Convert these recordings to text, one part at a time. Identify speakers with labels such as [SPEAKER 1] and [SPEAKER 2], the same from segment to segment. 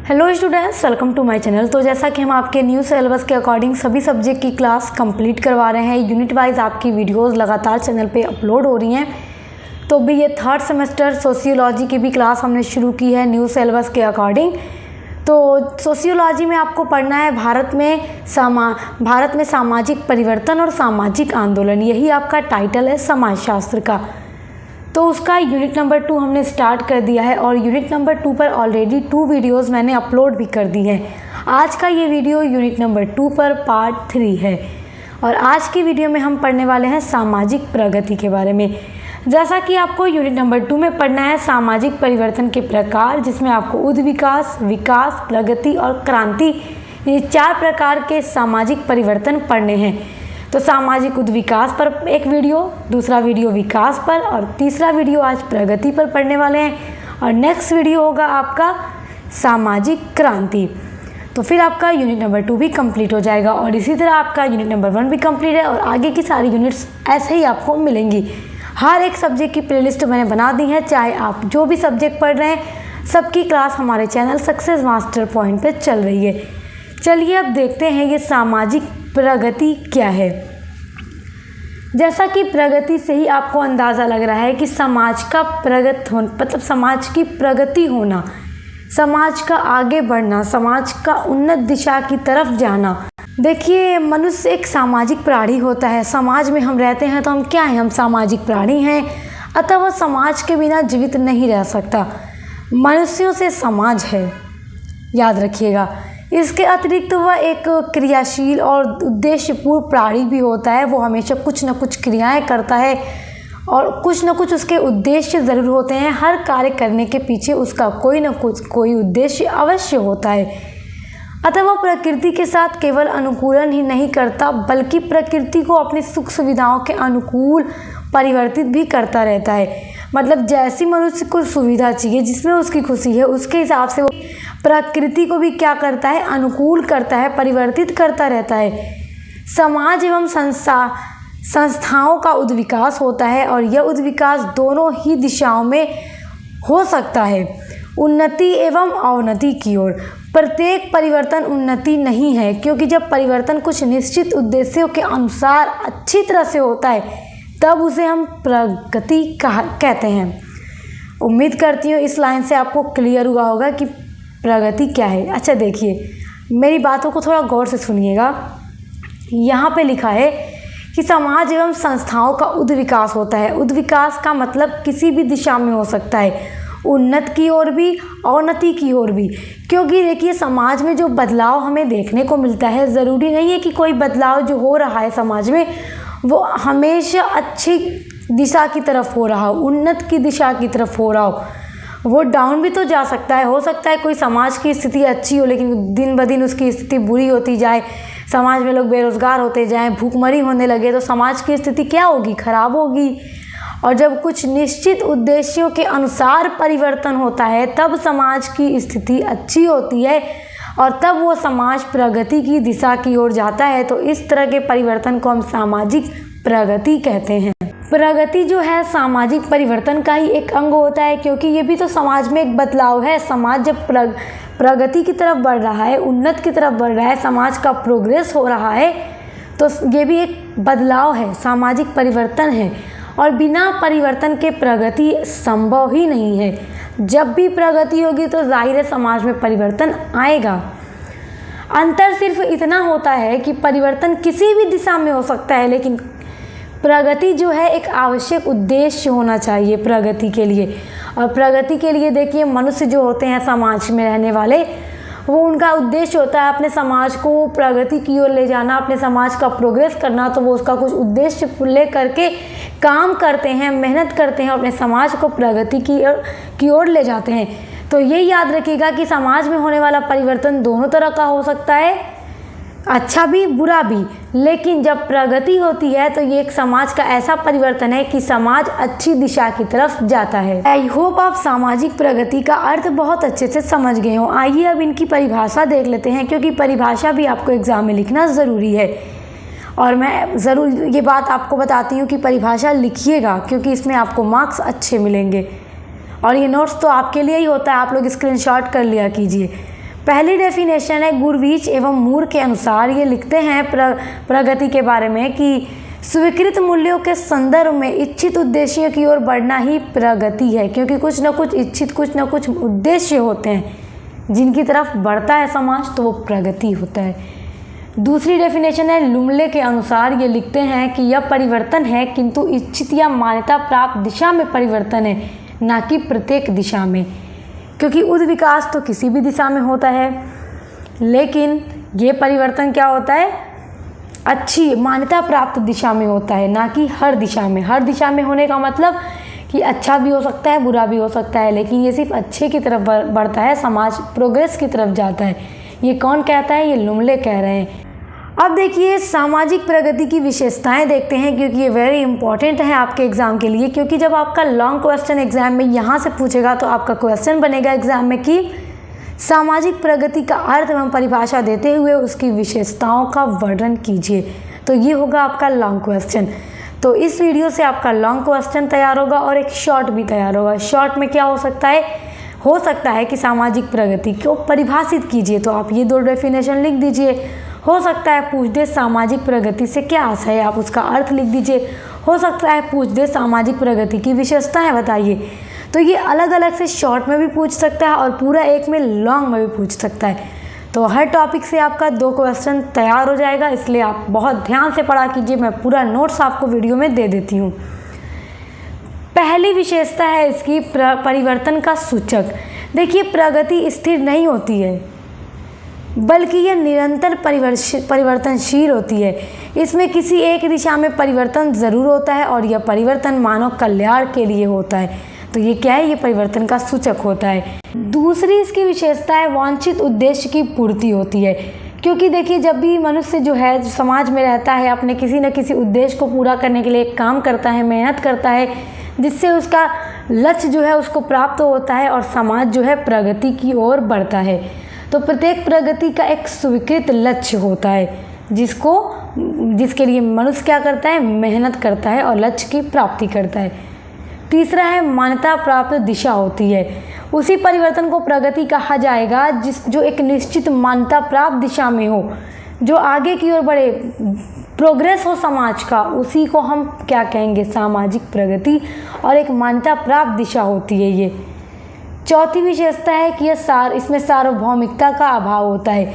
[SPEAKER 1] Hello students, welcome to my channel. तो जैसा कि हम आपके न्यू सिलेबस के अकॉर्डिंग सभी सब्जेक्ट की क्लास कंप्लीट करवा रहे हैं, यूनिट वाइज आपकी वीडियोस लगातार चैनल पे अपलोड हो रही हैं। तो भी ये थर्ड सेमेस्टर सोशियोलॉजी की भी क्लास हमने शुरू की है न्यू सिलेबस के अकॉर्डिंग। तो सोशियोलॉजी में आपको पढ़ना है भारत में सामाजिक परिवर्तन और सामाजिक आंदोलन, यही आपका टाइटल है समाजशास्त्र का। तो उसका यूनिट नंबर 2 हमने स्टार्ट कर दिया है और यूनिट नंबर 2 पर ऑलरेडी 2 वीडियोस मैंने अपलोड भी कर दी हैं। आज का ये वीडियो यूनिट नंबर 2 पर पार्ट 3 है और आज की वीडियो में हम पढ़ने वाले हैं सामाजिक प्रगति के बारे में। जैसा कि आपको यूनिट नंबर 2 में पढ़ना है सामाजिक परिवर्तन के प्रकार, जिसमें आपको उद्विकास, विकास, प्रगति और क्रांति, ये 4 प्रकार के सामाजिक परिवर्तन पढ़ने हैं। तो सामाजिक उद्विकास पर एक वीडियो, दूसरा वीडियो विकास पर और तीसरा वीडियो आज प्रगति पर पढ़ने वाले हैं और नेक्स्ट वीडियो होगा आपका सामाजिक क्रांति। तो फिर आपका यूनिट नंबर 2 भी कंप्लीट हो जाएगा और इसी तरह आपका यूनिट नंबर 1 भी कंप्लीट है और आगे की सारी यूनिट्स ऐसे ही आपको मिलेंगी। हर एक सब्जेक्ट की प्लेलिस्ट मैंने बना दी है, चाहे आप जो भी सब्जेक्ट पढ़ रहे हैं सबकी क्लास हमारे चैनल सक्सेस मास्टर पॉइंट पर चल रही है। चलिए अब देखते हैं ये सामाजिक प्रगति क्या है। जैसा कि प्रगति से ही आपको अंदाज़ा लग रहा है कि समाज का मतलब समाज की प्रगति होना, समाज का आगे बढ़ना, समाज का उन्नत दिशा की तरफ जाना। देखिए, मनुष्य एक सामाजिक प्राणी होता है। समाज में हम रहते हैं तो हम क्या हैं? हम सामाजिक प्राणी हैं, अतः वह समाज के बिना जीवित नहीं रह सकता। मनुष्यों से समाज है, याद रखिएगा। इसके अतिरिक्त वह एक क्रियाशील और उद्देश्यपूर्ण प्राणी भी होता है। वो हमेशा कुछ न कुछ क्रियाएं करता है और कुछ न कुछ उसके उद्देश्य ज़रूर होते हैं। हर कार्य करने के पीछे उसका कोई उद्देश्य अवश्य होता है। अतः वह प्रकृति के साथ केवल अनुकूलन ही नहीं करता, बल्कि प्रकृति को अपनी सुख सुविधाओं के अनुकूल परिवर्तित भी करता रहता है। मतलब जैसी मनुष्य को सुविधा चाहिए, जिसमें उसकी खुशी है, उसके हिसाब से वो प्रकृति को भी क्या करता है? अनुकूल करता है, परिवर्तित करता रहता है। समाज एवं संस्थाओं का उद्विकास होता है और यह उद्विकास दोनों ही दिशाओं में हो सकता है, उन्नति एवं अवनति की ओर। प्रत्येक परिवर्तन उन्नति नहीं है, क्योंकि जब परिवर्तन कुछ निश्चित उद्देश्यों के अनुसार अच्छी तरह से होता है तब उसे हम प्रगति कहते हैं। उम्मीद करती हूँ इस लाइन से आपको क्लियर हुआ होगा कि प्रगति क्या है। अच्छा देखिए, मेरी बातों को थोड़ा गौर से सुनिएगा। यहाँ पे लिखा है कि समाज एवं संस्थाओं का उद्विकास होता है। उद्विकास का मतलब किसी भी दिशा में हो सकता है, उन्नत की ओर भी, अवनति की ओर भी। क्योंकि देखिए, समाज में जो बदलाव हमें देखने को मिलता है, ज़रूरी नहीं है कि कोई बदलाव जो हो रहा है समाज में वो हमेशा अच्छी दिशा की तरफ हो रहा हो, उन्नत की दिशा की तरफ हो रहा हो। वो डाउन भी तो जा सकता है। हो सकता है कोई समाज की स्थिति अच्छी हो लेकिन दिन ब दिन उसकी स्थिति बुरी होती जाए, समाज में लोग बेरोज़गार होते जाएं, भूखमरी होने लगे, तो समाज की स्थिति क्या होगी? खराब होगी। और जब कुछ निश्चित उद्देश्यों के अनुसार परिवर्तन होता है तब समाज की स्थिति अच्छी होती है और तब वो समाज प्रगति की दिशा की ओर जाता है। तो इस तरह के परिवर्तन को हम सामाजिक प्रगति कहते हैं। प्रगति जो है सामाजिक परिवर्तन का ही एक अंग होता है, क्योंकि ये भी तो समाज में एक बदलाव है। समाज जब प्रगति की तरफ बढ़ रहा है, उन्नत की तरफ बढ़ रहा है, समाज का प्रोग्रेस हो रहा है, तो ये भी एक बदलाव है, सामाजिक परिवर्तन है। और बिना परिवर्तन के प्रगति संभव ही नहीं है। जब भी प्रगति होगी तो जाहिर है समाज में परिवर्तन आएगा। अंतर सिर्फ इतना होता है कि परिवर्तन किसी भी दिशा में हो सकता है, लेकिन प्रगति जो है एक आवश्यक उद्देश्य होना चाहिए प्रगति के लिए। और प्रगति के लिए देखिए, मनुष्य जो होते हैं समाज में रहने वाले, वो उनका उद्देश्य होता है अपने समाज को प्रगति की ओर ले जाना, अपने समाज का प्रोग्रेस करना। तो वो उसका कुछ उद्देश्य ले करके काम करते हैं, मेहनत करते हैं, अपने समाज को प्रगति की ओर ले जाते हैं। तो ये याद रखिएगा कि समाज में होने वाला परिवर्तन दोनों तरह का हो सकता है, अच्छा भी बुरा भी। लेकिन जब प्रगति होती है तो ये एक समाज का ऐसा परिवर्तन है कि समाज अच्छी दिशा की तरफ जाता है। आई होप आप सामाजिक प्रगति का अर्थ बहुत अच्छे से समझ गए हो। आइए अब इनकी परिभाषा देख लेते हैं, क्योंकि परिभाषा भी आपको एग्जाम में लिखना ज़रूरी है। और मैं ज़रूर ये बात आपको बताती हूँ कि परिभाषा लिखिएगा, क्योंकि इसमें आपको मार्क्स अच्छे मिलेंगे। और ये नोट्स तो आपके लिए ही होता है, आप लोग स्क्रीनशॉट कर लिया कीजिए। पहली डेफिनेशन है गुरविच एवं मूर के अनुसार। ये लिखते हैं प्रगति के बारे में कि स्वीकृत मूल्यों के संदर्भ में इच्छित उद्देश्य की ओर बढ़ना ही प्रगति है, क्योंकि कुछ ना कुछ इच्छित, कुछ ना कुछ उद्देश्य होते हैं जिनकी तरफ बढ़ता है समाज, तो वो प्रगति होता है। दूसरी डेफिनेशन है लुमले के अनुसार। ये लिखते हैं कि यह परिवर्तन है किंतु इच्छित या मान्यता प्राप्त दिशा में परिवर्तन है, ना कि प्रत्येक दिशा में, क्योंकि उद्विकास तो किसी भी दिशा में होता है, लेकिन ये परिवर्तन क्या होता है, अच्छी मान्यता प्राप्त दिशा में होता है, ना कि हर दिशा में। हर दिशा में होने का मतलब कि अच्छा भी हो सकता है, बुरा भी हो सकता है, लेकिन ये सिर्फ अच्छे की तरफ बढ़ता है, समाज प्रोग्रेस की तरफ जाता है। ये कौन कहता है, ये लुमले कह रहे हैं। अब देखिए सामाजिक प्रगति की विशेषताएं देखते हैं, क्योंकि ये वेरी इंपॉर्टेंट है आपके एग्ज़ाम के लिए, क्योंकि जब आपका लॉन्ग क्वेश्चन एग्जाम में यहाँ से पूछेगा तो आपका क्वेश्चन बनेगा एग्जाम में कि सामाजिक प्रगति का अर्थ एवं परिभाषा देते हुए उसकी विशेषताओं का वर्णन कीजिए। तो ये होगा आपका लॉन्ग क्वेश्चन। तो इस वीडियो से आपका लॉन्ग क्वेश्चन तैयार होगा और एक शॉर्ट भी तैयार होगा। शॉर्ट में क्या हो सकता है कि सामाजिक प्रगति को परिभाषित कीजिए, तो आप ये 2 डेफिनेशन लिख दीजिए। हो सकता है पूछ दे सामाजिक प्रगति से क्या आशय है, आप उसका अर्थ लिख दीजिए। हो सकता है पूछ दे सामाजिक प्रगति की विशेषताएं बताइए। तो ये अलग अलग से शॉर्ट में भी पूछ सकता है और पूरा एक में लॉन्ग में भी पूछ सकता है। तो हर टॉपिक से आपका 2 क्वेश्चन तैयार हो जाएगा, इसलिए आप बहुत ध्यान से पढ़ा कीजिए। मैं पूरा नोट्स आपको वीडियो में दे देती हूँ। पहली विशेषता है इसकी परिवर्तन का सूचक। देखिए प्रगति स्थिर नहीं होती है, बल्कि यह निरंतर परिवर्तनशील होती है। इसमें किसी एक दिशा में परिवर्तन ज़रूर होता है और यह परिवर्तन मानव कल्याण के लिए होता है। तो ये क्या है, ये परिवर्तन का सूचक होता है। दूसरी इसकी विशेषता है वांछित उद्देश्य की पूर्ति होती है, क्योंकि देखिए जब भी मनुष्य जो है समाज में रहता है, अपने किसी न किसी उद्देश्य को पूरा करने के लिए काम करता है, मेहनत करता है, जिससे उसका लक्ष्य जो है उसको प्राप्त होता है और समाज जो है प्रगति की ओर बढ़ता है। तो प्रत्येक प्रगति का एक स्वीकृत लक्ष्य होता है, जिसके लिए मनुष्य क्या करता है, मेहनत करता है और लक्ष्य की प्राप्ति करता है। तीसरा है मान्यता प्राप्त दिशा होती है। उसी परिवर्तन को प्रगति कहा जाएगा जो एक निश्चित मान्यता प्राप्त दिशा में हो, जो आगे की ओर बढ़े, प्रोग्रेस हो समाज का, उसी को हम क्या कहेंगे, सामाजिक प्रगति, और एक मान्यता प्राप्त दिशा होती है ये। चौथी विशेषता है कि इसमें सार्वभौमिकता का अभाव होता है।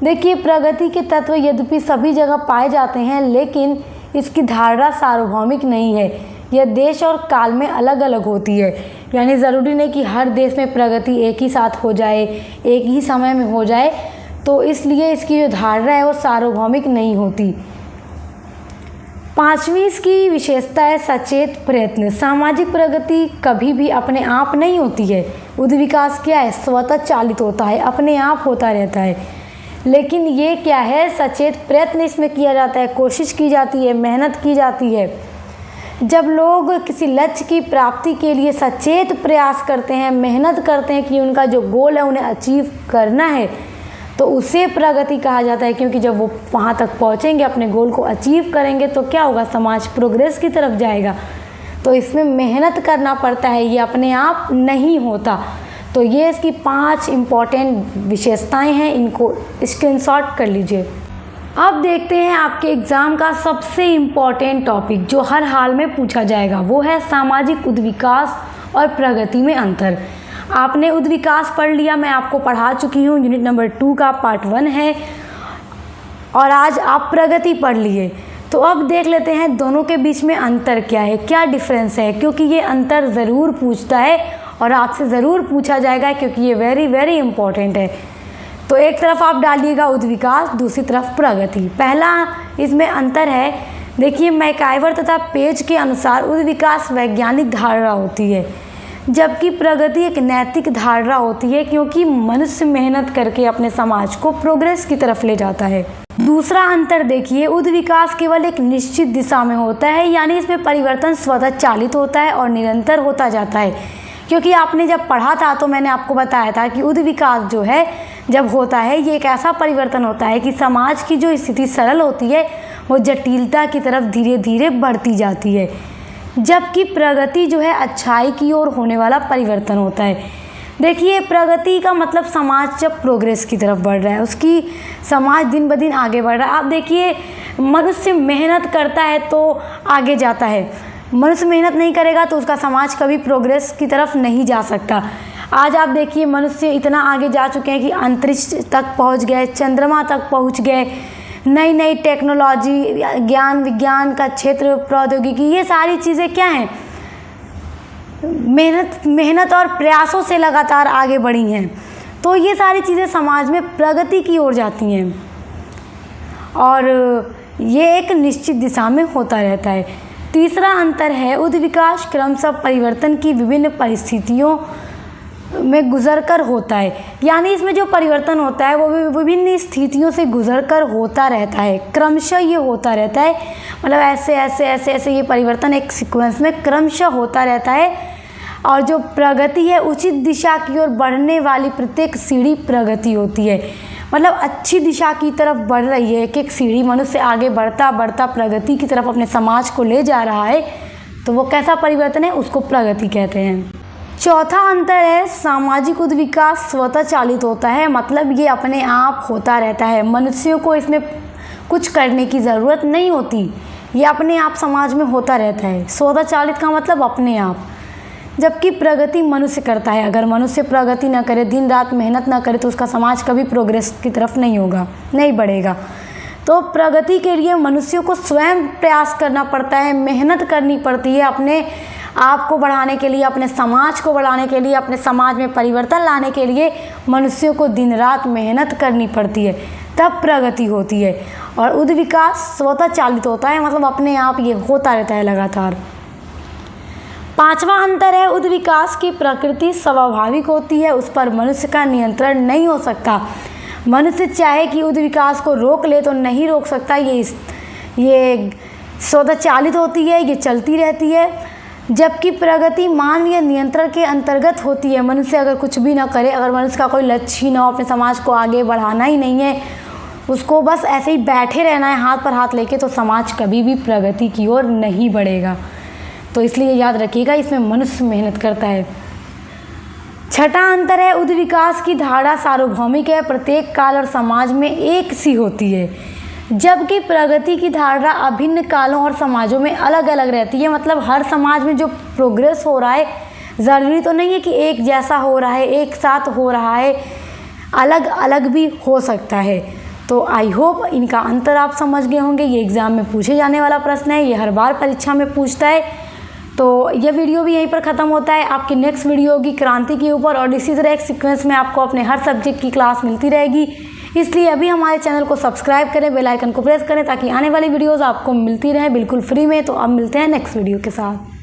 [SPEAKER 1] देखिए प्रगति के तत्व यद्यपि सभी जगह पाए जाते हैं, लेकिन इसकी धारणा सार्वभौमिक नहीं है। यह देश और काल में अलग अलग होती है, यानी ज़रूरी नहीं कि हर देश में प्रगति एक ही साथ हो जाए, एक ही समय में हो जाए, तो इसलिए इसकी जो धारणा है वो सार्वभौमिक नहीं होती। पांचवी इसकी विशेषता है सचेत प्रयत्न। सामाजिक प्रगति कभी भी अपने आप नहीं होती है। उद्विकास क्या है, स्वतः चालित होता है, अपने आप होता रहता है। लेकिन ये क्या है, सचेत प्रयत्न इसमें किया जाता है, कोशिश की जाती है, मेहनत की जाती है। जब लोग किसी लक्ष्य की प्राप्ति के लिए सचेत प्रयास करते हैं, मेहनत करते हैं कि उनका जो गोल है उन्हें अचीव करना है, तो उसे प्रगति कहा जाता है। क्योंकि जब वो वहाँ तक पहुँचेंगे, अपने गोल को अचीव करेंगे, तो क्या होगा, समाज प्रोग्रेस की तरफ जाएगा। तो इसमें मेहनत करना पड़ता है, ये अपने आप नहीं होता। तो ये इसकी 5 इम्पॉर्टेंट विशेषताएं हैं, इनको स्क्रीनशॉट कर लीजिए। अब देखते हैं आपके एग्ज़ाम का सबसे इम्पॉर्टेंट टॉपिक जो हर हाल में पूछा जाएगा, वो है सामाजिक उद्विकास और प्रगति में अंतर। आपने उद्विकास पढ़ लिया, मैं आपको पढ़ा चुकी हूँ, यूनिट नंबर 2 का पार्ट 1 है, और आज आप प्रगति पढ़ लिए। तो अब देख लेते हैं दोनों के बीच में अंतर क्या है, क्या डिफरेंस है, क्योंकि ये अंतर ज़रूर पूछता है और आपसे ज़रूर पूछा जाएगा, क्योंकि ये वेरी वेरी इंपॉर्टेंट है। तो एक तरफ आप डालिएगा उद्विकास, दूसरी तरफ प्रगति। पहला इसमें अंतर है, देखिए मैकाइवर तथा पेज के अनुसार उद्विकास वैज्ञानिक धारणा होती है, जबकि प्रगति एक नैतिक धारणा होती है, क्योंकि मनुष्य मेहनत करके अपने समाज को प्रोग्रेस की तरफ ले जाता है। दूसरा अंतर देखिए, उद्विकास केवल एक निश्चित दिशा में होता है, यानी इसमें परिवर्तन स्वतः चालित होता है और निरंतर होता जाता है। क्योंकि आपने जब पढ़ा था तो मैंने आपको बताया था कि उद्विकास जो है जब होता है, ये एक ऐसा परिवर्तन होता है कि समाज की जो स्थिति सरल होती है वो जटिलता की तरफ धीरे धीरे बढ़ती जाती है, जबकि प्रगति जो है अच्छाई की ओर होने वाला परिवर्तन होता है। देखिए, प्रगति का मतलब समाज जब प्रोग्रेस की तरफ बढ़ रहा है, उसकी समाज दिन ब दिन आगे बढ़ रहा है। आप देखिए, मनुष्य मेहनत करता है तो आगे जाता है, मनुष्य मेहनत नहीं करेगा तो उसका समाज कभी प्रोग्रेस की तरफ नहीं जा सकता। आज आप देखिए, मनुष्य इतना आगे जा चुके हैं कि अंतरिक्ष तक पहुंच गए, चंद्रमा तक पहुंच गए, नई नई टेक्नोलॉजी, ज्ञान विज्ञान का क्षेत्र, प्रौद्योगिकी, ये सारी चीज़ें क्या हैं, मेहनत और प्रयासों से लगातार आगे बढ़ी हैं। तो ये सारी चीज़ें समाज में प्रगति की ओर जाती हैं और ये एक निश्चित दिशा में होता रहता है। तीसरा अंतर है उद्विकास क्रमशः परिवर्तन की विभिन्न परिस्थितियों में गुजरकर होता है। यानी इसमें जो परिवर्तन होता है वो विभिन्न स्थितियों से गुजरकर होता रहता है, क्रमशः ये होता रहता है। मतलब ऐसे ऐसे ऐसे ऐसे ये परिवर्तन एक सीक्वेंस में क्रमशः होता रहता है। और जो प्रगति है, उचित दिशा की ओर बढ़ने वाली प्रत्येक सीढ़ी प्रगति होती है। मतलब अच्छी दिशा की तरफ बढ़ रही है, एक एक सीढ़ी मनुष्य आगे बढ़ता बढ़ता प्रगति की तरफ अपने समाज को ले जा रहा है, तो वो कैसा परिवर्तन है, उसको प्रगति कहते हैं। चौथा अंतर है सामाजिक उद्विकास स्वतः चालित होता है। मतलब ये अपने आप होता रहता है, मनुष्यों को इसमें कुछ करने की ज़रूरत नहीं होती, ये अपने आप समाज में होता रहता है। स्वतः चालित का मतलब अपने आप, जबकि प्रगति मनुष्य करता है। अगर मनुष्य प्रगति ना करे, दिन रात मेहनत ना करे, तो उसका समाज कभी प्रोग्रेस की तरफ नहीं होगा, नहीं बढ़ेगा। तो प्रगति के लिए मनुष्यों को स्वयं प्रयास करना पड़ता है, मेहनत करनी पड़ती है अपने आप को बढ़ाने के लिए, अपने समाज को बढ़ाने के लिए, अपने समाज में परिवर्तन लाने के लिए मनुष्यों को दिन रात मेहनत करनी पड़ती है, तब प्रगति होती है। और उद्विकास स्वतः चालित होता है, मतलब अपने आप ये होता रहता है लगातार। पांचवा अंतर है उद्विकास की प्रकृति स्वाभाविक होती है, उस पर मनुष्य का नियंत्रण नहीं हो सकता। मनुष्य चाहे कि उद्विकास को रोक ले तो नहीं रोक सकता, ये स्वतः चालित होती है, ये चलती रहती है। जबकि प्रगति मान या नियंत्रण के अंतर्गत होती है। मनुष्य अगर कुछ भी ना करे, अगर मनुष्य का कोई लक्ष्य ही ना हो, अपने समाज को आगे बढ़ाना ही नहीं है, उसको बस ऐसे ही बैठे रहना है हाथ पर हाथ लेके, तो समाज कभी भी प्रगति की ओर नहीं बढ़ेगा। तो इसलिए याद रखिएगा, इसमें मनुष्य मेहनत करता है। छठा अंतर है उद्विकास की धारणा सार्वभौमिक है, प्रत्येक काल और समाज में एक सी होती है, जबकि प्रगति की धारणा अभिन्न कालों और समाजों में अलग अलग रहती है। मतलब हर समाज में जो प्रोग्रेस हो रहा है, ज़रूरी तो नहीं है कि एक जैसा हो रहा है, एक साथ हो रहा है, अलग अलग भी हो सकता है। तो आई होप इनका अंतर आप समझ गए होंगे। ये एग्ज़ाम में पूछे जाने वाला प्रश्न है, ये हर बार परीक्षा में पूछता है। तो यह वीडियो भी यहीं पर ख़त्म होता है। आपकी नेक्स्ट वीडियो होगी क्रांति के ऊपर, और इसी तरह एक सीक्वेंस में आपको अपने हर सब्जेक्ट की क्लास मिलती रहेगी। इसलिए अभी हमारे चैनल को सब्सक्राइब करें, बेल आइकन को प्रेस करें, ताकि आने वाली वीडियोस आपको मिलती रहें बिल्कुल फ्री में। तो अब मिलते हैं नेक्स्ट वीडियो के साथ।